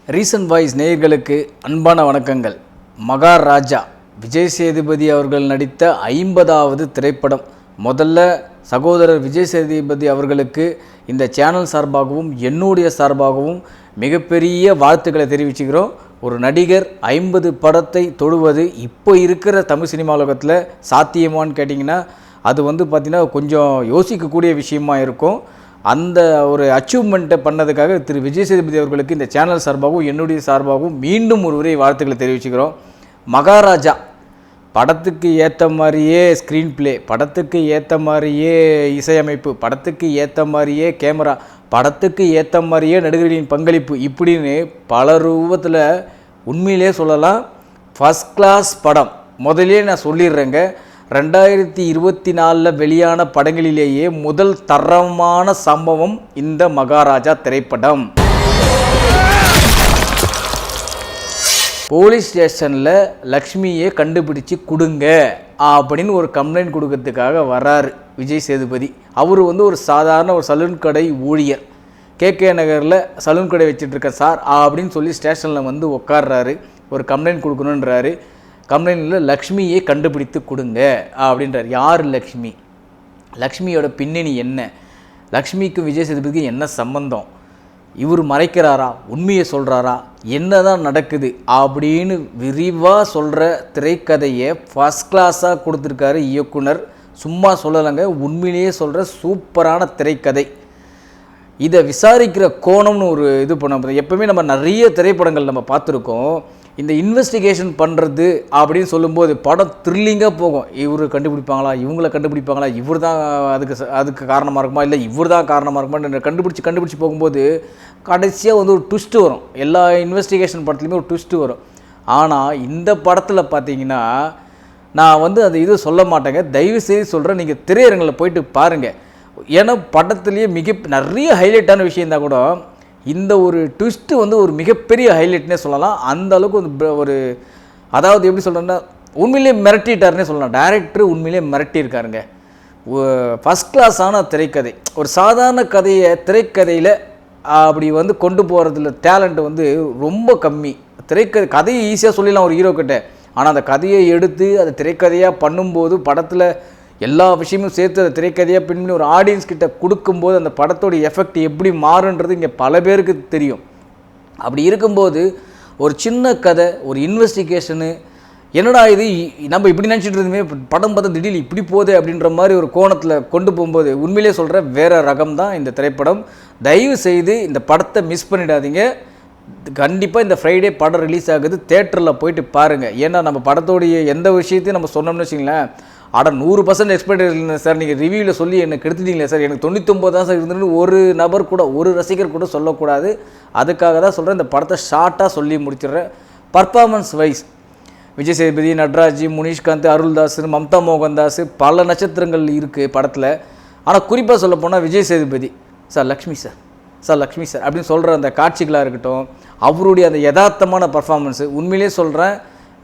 Recent voice நேயர்களுக்கு அன்பான வணக்கங்கள். மகாராஜா விஜய் சேதுபதி அவர்கள் நடித்த 50வது திரைப்படம். முதல்ல சகோதரர் விஜய் சேதுபதி அவர்களுக்கு இந்த சேனல் சார்பாகவும் என்னுடைய சார்பாகவும் மிகப்பெரிய வாழ்த்துக்களை தெரிவிச்சுக்கிறோம். ஒரு நடிகர் 50 படத்தை தொடுவது இப்போ இருக்கிற தமிழ் சினிமா உலகத்தில் சாத்தியமானு கேட்டிங்கன்னா அது பார்த்திங்கன்னா கொஞ்சம் யோசிக்கக்கூடிய விஷயமா இருக்கும். அந்த ஒரு அச்சீவ்மெண்ட்டை பண்ணதுக்காக திரு விஜய் சேதுபதி அவர்களுக்கு இந்த சேனல் சார்பாகவும் என்னுடைய சார்பாகவும் மீண்டும் ஒரு முறை வாழ்த்துக்களை தெரிவிச்சுக்கிறோம். மகாராஜா படத்துக்கு ஏற்ற மாதிரியே ஸ்க்ரீன் பிளே, படத்துக்கு ஏற்ற மாதிரியே இசையமைப்பு, படத்துக்கு ஏற்ற மாதிரியே கேமரா, படத்துக்கு ஏற்ற மாதிரியே நடிகர்களின் பங்களிப்பு இப்படின்னு பல ரூபத்தில் உண்மையிலே சொல்லலாம் ஃபஸ்ட் கிளாஸ் படம். முதலே நான் சொல்லிடுறேங்க, 2024 வெளியான படங்களிலேயே முதல் தரமான சம்பவம் இந்த மகாராஜா திரைப்படம். போலீஸ் ஸ்டேஷனில் லக்ஷ்மியை கண்டுபிடிச்சி கொடுங்க அப்படின்னு ஒரு கம்ப்ளைண்ட் கொடுக்கறதுக்காக வராரு விஜய் சேதுபதி. அவர் ஒரு சாதாரண ஒரு சலூன் கடை ஊழியர். கேகே நகரில் சலூன் கடை வச்சிட்ருக்க சார் அப்படின்னு சொல்லி ஸ்டேஷனில் உட்கார்றாரு. ஒரு கம்ப்ளைண்ட் கொடுக்கணுன்றாரு. கம்ப்ளைண்ட்டில் லக்ஷ்மியை கண்டுபிடித்து கொடுங்க அப்படின்றார். யார் லக்ஷ்மி? லக்ஷ்மியோட பின்னணி என்ன? லக்ஷ்மிக்கும் விஜய் சேதுபதிக்கு என்ன சம்பந்தம்? இவர் மறைக்கிறாரா, உண்மையை சொல்கிறாரா, என்ன தான் நடக்குது அப்படின்னு விரிவாக சொல்கிற திரைக்கதையை ஃபஸ்ட் கிளாஸாக கொடுத்துருக்காரு இயக்குனர். சும்மா சொல்லலைங்க, உண்மையிலேயே சொல்கிற சூப்பரான திரைக்கதை. இதை விசாரிக்கிற கோணம்னு ஒரு இது பண்ண எப்போவுமே நம்ம நிறைய திரைப்படங்கள் நம்ம பார்த்துருக்கோம். இந்த இன்வெஸ்டிகேஷன் பண்ணுறது அப்படின்னு சொல்லும்போது படம் த்ரில்லிங்காக போகும். இவர் கண்டுபிடிப்பாங்களா, இவங்கள கண்டுபிடிப்பாங்களா, இவர் தான் அதுக்கு காரணமாக இருக்குமா, இல்லை இவர் தான் காரணமாக இருக்குமா கண்டுபிடிச்சி போகும்போது கடைசியாக ஒரு ட்விஸ்ட்டு வரும். எல்லா இன்வெஸ்டிகேஷன் படத்துலையுமே ஒரு ட்விஸ்ட்டு வரும். ஆனால் இந்த படத்தில் பார்த்தீங்கன்னா நான் அது சொல்ல மாட்டேங்க, தயவுசெய்து சொல்கிறேன், நீங்கள் திரையரங்கில் போயிட்டு பாருங்கள். ஏன்னா படத்துலேயே நிறைய ஹைலைட்டான விஷயம் தான் கூட இந்த ஒரு ட்விஸ்ட்டு ஒரு மிகப்பெரிய ஹைலைட்னே சொல்லலாம். அந்த அளவுக்கு ஒரு அதாவது எப்படி சொல்கிறேன்னா உண்மையிலே மிரட்டிட்டாருன்னே சொல்லலாம். டைரக்டர் உண்மையிலே மிரட்டியிருக்காருங்க. ஃபஸ்ட் கிளாஸான திரைக்கதை. ஒரு சாதாரண கதையை திரைக்கதையில் அப்படி கொண்டு போகிறதுல டேலண்ட் ரொம்ப கம்மி. கதையை ஈஸியாக சொல்லிடலாம் ஒரு ஹீரோ கிட்ட. ஆனால் அந்த கதையை எடுத்து அதை திரைக்கதையாக பண்ணும்போது படத்தில் எல்லா விஷயமும் சேர்த்து அந்த திரைக்கதையாக பின்னி ஒரு ஆடியன்ஸ் கிட்ட கொடுக்கும்போது அந்த படத்தோட எஃபெக்ட் எப்படி மாறுன்றது இங்கே பல பேருக்கு தெரியும். அப்படி இருக்கும்போது ஒரு சின்ன கதை, ஒரு இன்வெஸ்டிகேஷனு, என்னடா இது நம்ம இப்படி நினச்சிட்டு இருந்தோமே, படம் பார்த்தா திடீர்னு இப்படி போகுது அப்படின்ற மாதிரி ஒரு கோணத்தில் கொண்டு போகும்போது உண்மையிலே சொல்கிற வேறு ரகம் தான் இந்த திரைப்படம். தயவு செய்து இந்த படத்தை மிஸ் பண்ணிடாதீங்க. கண்டிப்பாக இந்த ஃப்ரைடே படம் ரிலீஸ் ஆகுது, தேட்டரில் போயிட்டு பாருங்கள். ஏன்னா நம்ம படத்தோடைய எந்த விஷயத்தையும் நம்ம சொன்னோம்னு வச்சிங்களேன், 100% எக்ஸ்பெக்ட் இல்லை சார், நீங்கள் ரிவ்யூவில் சொல்லி எனக்கு எடுத்துட்டீங்களே சார், எனக்கு 99 தான் சார் இருந்துன்னு ஒரு நபர் கூட, ஒரு ரசிகர் கூட சொல்லக்கூடாது. அதுக்காக தான் சொல்கிறேன், இந்த படத்தை ஷார்ட்டாக சொல்லி முடிச்சிடுறேன். பர்ஃபார்மன்ஸ் வைஸ் விஜய் சேதுபதி, நட்ராஜ், முனிஷ்காந்த், அருள்தாஸ், மம்தா மோகன்தாஸ், பல நட்சத்திரங்கள் இருக்குது படத்தில். ஆனால் குறிப்பாக சொல்ல போனால் Vijay Sethupathi sir, Lakshmi sir, sir Lakshmi sir அப்படின்னு சொல்கிற அந்த காட்சிகளாக இருக்கட்டும், அவருடைய அந்த யதார்த்தமான பர்ஃபார்மன்ஸு, உண்மையிலே சொல்கிறேன்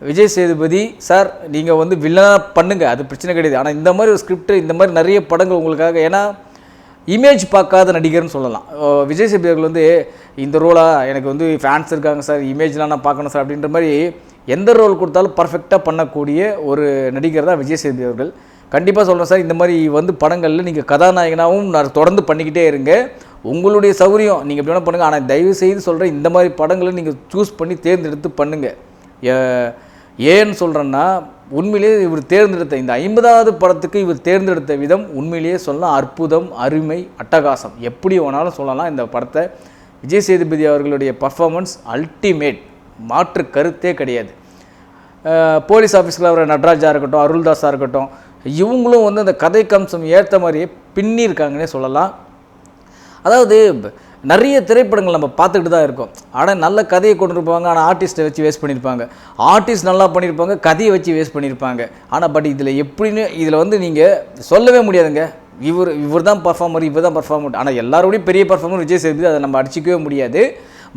விஜய் சேதுபதி சார் நீங்கள் வில்லனாக பண்ணுங்கள், அது பிரச்சனை கிடையாது. ஆனால் இந்த மாதிரி ஒரு ஸ்கிரிப்ட், இந்த மாதிரி நிறைய படங்கள் உங்களுக்காக, ஏன்னா இமேஜ் பார்க்காத நடிகர்னு சொல்லலாம். விஜய் சேதுபதி அவர்கள் இந்த ரோலாக எனக்கு ஃபேன்ஸ் இருக்காங்க சார், இமேஜ்லாம் நான் பார்க்கணும் சார் அப்படின்ற மாதிரி எந்த ரோல் கொடுத்தாலும் பர்ஃபெக்டாக பண்ணக்கூடிய ஒரு நடிகர் தான் விஜய் சேதுபதி அவர்கள். கண்டிப்பாக சொல்கிறேன் சார், இந்த மாதிரி படங்களில் நீங்கள் கதாநாயகனாகவும் நான் தொடர்ந்து பண்ணிக்கிட்டே இருங்க. உங்களுடைய சௌகரியம் நீங்கள் எப்படி வேணால் பண்ணுங்கள். ஆனால் தயவு செய்து சொல்கிறேன், இந்த மாதிரி படங்களை நீங்கள் சூஸ் பண்ணி தேர்ந்தெடுத்து பண்ணுங்கள். ஏன்னு சொல்கிறேன்னா உண்மையிலே இவர் தேர்ந்தெடுத்த இந்த 50வது படத்துக்கு இவர் தேர்ந்தெடுத்த விதம் உண்மையிலேயே சொல்லலாம் அற்புதம், அருமை, அட்டகாசம், எப்படி வேணாலும் சொல்லலாம். இந்த படத்தை விஜய் சேதுபதி அவர்களுடைய பர்ஃபார்மன்ஸ் அல்டிமேட், மாற்று கருத்தே கிடையாது. போலீஸ் ஆஃபீஸில் வர நட்ராஜாக இருக்கட்டும், அருள்தாஸாக இருக்கட்டும், இவங்களும் அந்த கதை கம்சம் ஏற்ற மாதிரியே பின்னியிருக்காங்கன்னே சொல்லலாம். அதாவது நிறைய திரைப்படங்கள் நம்ம பார்த்துக்கிட்டு தான் இருக்கோம். ஆனால் நல்ல கதையை கொண்டிருப்பாங்க, ஆனால் ஆர்டிஸ்ட்டை வச்சு வேஸ்ட் பண்ணியிருப்பாங்க. ஆர்டிஸ்ட் நல்லா பண்ணியிருப்பாங்க, கதையை வச்சு வேஸ்ட் பண்ணியிருப்பாங்க. ஆனால் இதில் எப்படின்னு இதில் நீங்கள் சொல்லவே முடியாதுங்க. இவர் தான் பர்ஃபார்மர், இவர் தான் பர்ஃபார்மர். ஆனால் எல்லாரோடையும் பெரிய பர்ஃபார்மர் விஜய் சேதுபதி, அதை நம்ம அடிச்சிக்கவே முடியாது.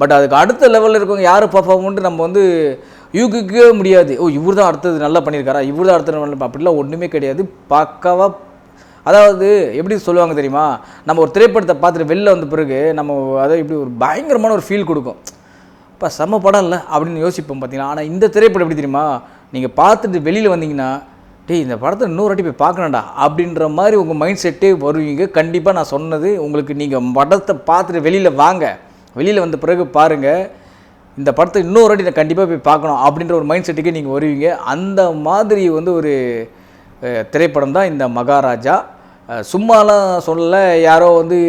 பட் அதுக்கு அடுத்த லெவலில் இருக்கவங்க யார் பர்ஃபார்மன்ட்டு நம்ம யூகிக்கவே முடியாது. இவர் தான் அடுத்தது நல்லா பண்ணியிருக்காரா, இவர் தான் அடுத்தது அப்படிலாம் ஒன்றுமே கிடையாது. பக்காவாக அதாவது எப்படி சொல்லுவாங்க தெரியுமா, நம்ம ஒரு திரைப்படத்தை பார்த்துட்டு வெளில வந்த பிறகு நம்ம அதை இப்படி ஒரு பயங்கரமான ஒரு ஃபீல் கொடுக்கும். இப்போ செம்ம படம் இல்லை அப்படின்னு யோசிப்போம் பார்த்தீங்களா. ஆனால் இந்த திரைப்படம் எப்படி தெரியுமா, நீங்கள் பார்த்துட்டு வெளியில் வந்தீங்கன்னா டேய் இந்த படத்தை இன்னொரு வாட்டி போய் பார்க்கணும்டா அப்படின்ற மாதிரி உங்கள் மைண்ட் செட்டே வருவீங்க. கண்டிப்பாக நான் சொன்னது உங்களுக்கு, நீங்கள் படத்தை பார்த்துட்டு வெளியில் வாங்க, வெளியில் வந்த பிறகு பாருங்கள் இந்த படத்தை இன்னொரு வாட்டி நான் கண்டிப்பாக போய் பார்க்கணும் அப்படின்ற ஒரு மைண்ட் செட்டுக்கே நீங்கள் வருவீங்க. அந்த மாதிரி வந்து ஒரு திரைப்படம் தான் இந்த மகாராஜா. சும்மாலாம் சொல்லலை, யாரோ வந்து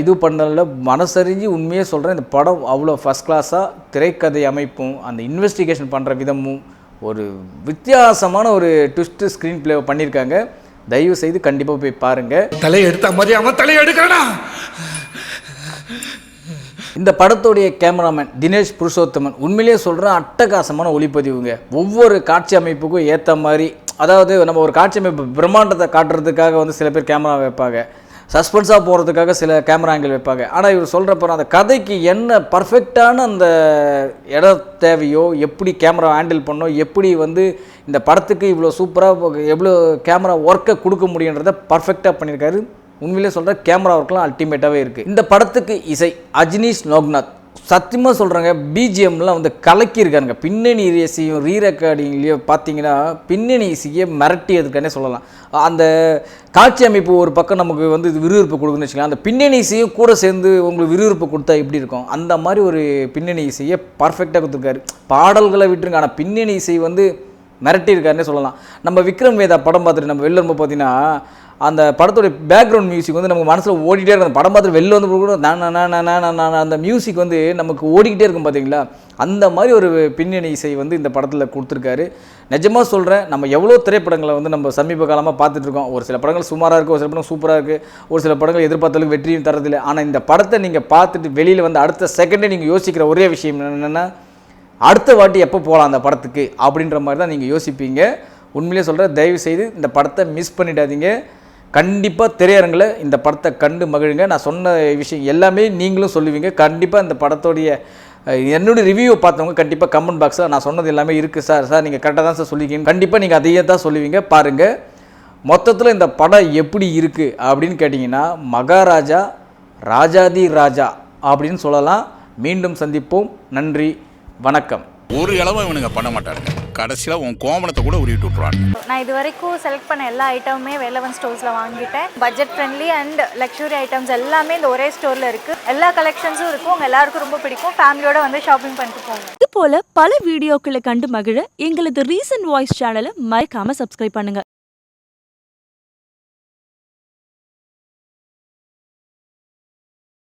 இது பண்ணல, மனசறிஞ்சு உண்மையே சொல்கிறேன். இந்த படம் அவ்வளோ ஃபஸ்ட் கிளாஸாக, திரைக்கதை அமைப்பும் அந்த இன்வெஸ்டிகேஷன் பண்ணுற விதமும் ஒரு வித்தியாசமான ஒரு ட்விஸ்ட்டு ஸ்க்ரீன் பிளே பண்ணியிருக்காங்க. தயவு செய்து கண்டிப்பாக போய் பாருங்கள். தலையை எடுத்த மாதிரி அவன் தலையை எடுக்கிறானா. இந்த படத்துடைய கேமராமேன் தினேஷ் புருஷோத்தமன், உண்மையிலேயே சொல்கிறேன் அட்டகாசமான ஒளிப்பதிவுங்க. ஒவ்வொரு காட்சி அமைப்புக்கும் ஏற்ற மாதிரி, அதாவது நம்ம ஒரு காட்சி அமைப்பு பிரம்மாண்டத்தை காட்டுறதுக்காக வந்து சில பேர் கேமரா வைப்பாங்க, சஸ்பென்ஸாக போகிறதுக்காக சில கேமரா ஆங்கிள் வைப்பாங்க. ஆனால் இவர் சொல்கிறப்ப அந்த கதைக்கு என்ன பர்ஃபெக்டான அந்த இடம் தேவையோ, எப்படி கேமரா ஹேண்டில் பண்ணோம், எப்படி வந்து இந்த படத்துக்கு இவ்வளோ சூப்பராக எவ்வளோ கேமரா ஒர்க்கை கொடுக்க முடியுன்றதை பர்ஃபெக்டாக பண்ணியிருக்காரு. உண்மையிலே சொல்கிற கேமரா ஒர்க்லாம் அல்டிமேட்டாகவே இருக்குது. இந்த படத்துக்கு இசை அஜ்னீஷ் லோக்நாத். சத்தியமாக சொல்கிறாங்க, பிஜிஎம்லாம் வந்து கலக்கியிருக்காருங்க. பின்னணி இசையும் ரீ ரெக்கார்டிங்லேயும் பார்த்தீங்கன்னா பின்னணி இசையை மிரட்டியதுக்கானே சொல்லலாம். அந்த காட்சி அமைப்பு ஒரு பக்கம் நமக்கு வந்து இது விறுவிறுப்பு கொடுக்குன்னு வச்சுக்கலாம், அந்த பின்னணி இசையும் கூட சேர்ந்து உங்களுக்கு விறுவிறுப்பு கொடுத்தா எப்படி இருக்கும், அந்த மாதிரி ஒரு பின்னணி இசையை பர்ஃபெக்டாக கொடுத்துருக்காரு. பாடல்களை விட்டுருங்க, ஆனால் பின்னணி இசை வந்து மிரட்டியிருக்காருன்னே சொல்லலாம். நம்ம விக்ரம் வேதா படம் பார்த்துட்டு நம்ம வெளில வரும்போது பார்த்தீங்கன்னா அந்த படத்தோடைய பேக்ரவுண்ட் மியூசிக் வந்து நமக்கு மனசில் ஓடிக்கிட்டே இருக்கும். அந்த படம் பார்த்துட்டு வெளில வந்து கூட நான் அந்த மியூசிக் வந்து நமக்கு ஓடிக்கிட்டே இருக்கும் பார்த்தீங்களா. அந்த மாதிரி ஒரு பின்னணி இசை வந்து இந்த படத்தில் கொடுத்துருக்காரு. நிஜமாக சொல்கிறேன், நம்ம எவ்வளோ திரைப்படங்களை வந்து நம்ம சமீப காலமாக பார்த்துட்ருக்கோம். ஒரு சில படங்கள் சுமாராக இருக்குது, ஒரு சில படம் சூப்பராக இருக்குது, ஒரு சில படங்கள் எதிர்பார்த்தளவுக்கு வெற்றியும் தரதில்லை. ஆனால் இந்த படத்தை நீங்கள் பார்த்துட்டு வெளியில் வந்து அடுத்த செகண்டே நீங்கள் யோசிக்கிற ஒரே விஷயம் என்னென்னா, அடுத்த வாட்டி எப்போ போகலாம் அந்த படத்துக்கு அப்படின்ற மாதிரி தான் நீங்கள் யோசிப்பீங்க. உண்மையிலே சொல்கிறேன், தயவு செய்து இந்த படத்தை மிஸ் பண்ணிடாதீங்க. கண்டிப்பாக திரையரங்கில் இந்த படத்தை கண்டு மகிழுங்க. நான் சொன்ன விஷயம் எல்லாமே நீங்களும் சொல்லுவீங்க. கண்டிப்பாக இந்த படத்தோடைய என்னுடைய ரிவ்யூவை பார்த்தவங்க கண்டிப்பாக கமெண்ட் பாக்ஸில் நான் சொன்னது எல்லாமே இருக்குது சார் நீங்கள் கரெக்டாக தான் சார் சொல்லியிருக்கீங்க, கண்டிப்பாக நீங்கள் அதையே தான் சொல்லுவீங்க. பாருங்கள், மொத்தத்தில் இந்த படம் எப்படி இருக்குது அப்படின்னு கேட்டிங்கன்னா, மகாராஜா ராஜாதி ராஜா அப்படின்னு சொல்லலாம். மீண்டும் சந்திப்போம். நன்றி, வணக்கம். ஒரு இளவும் இவனுங்க பண்ண மாட்டாருங்க, கடைசியில் உன் கோமணத்தை கூட உருவிட்டு விட்ருவாங்க. நான் இது வரைக்கும் செலக்ட் பண்ண எல்லா ஐட்டமுமே வேலவன் ஸ்டோர்ஸில் வாங்கிட்டேன். Budget friendly and luxury items எல்லாமே இந்த ஒரே ஸ்டோரில் இருக்குது. எல்லா கலெக்ஷன்ஸும் இருக்கும். உங்கள் எல்லாருக்கும் ரொம்ப பிடிக்கும். ஃபேமிலியோட வந்து ஷாப்பிங் பண்ணிட்டு போங்க. இது போல பல வீடியோக்களை கண்டு மகிழ எங்களது ரீசன்ட் வாய்ஸ் சேனலை மறக்காம சப்ஸ்கிரைப் பண்ணுங்க.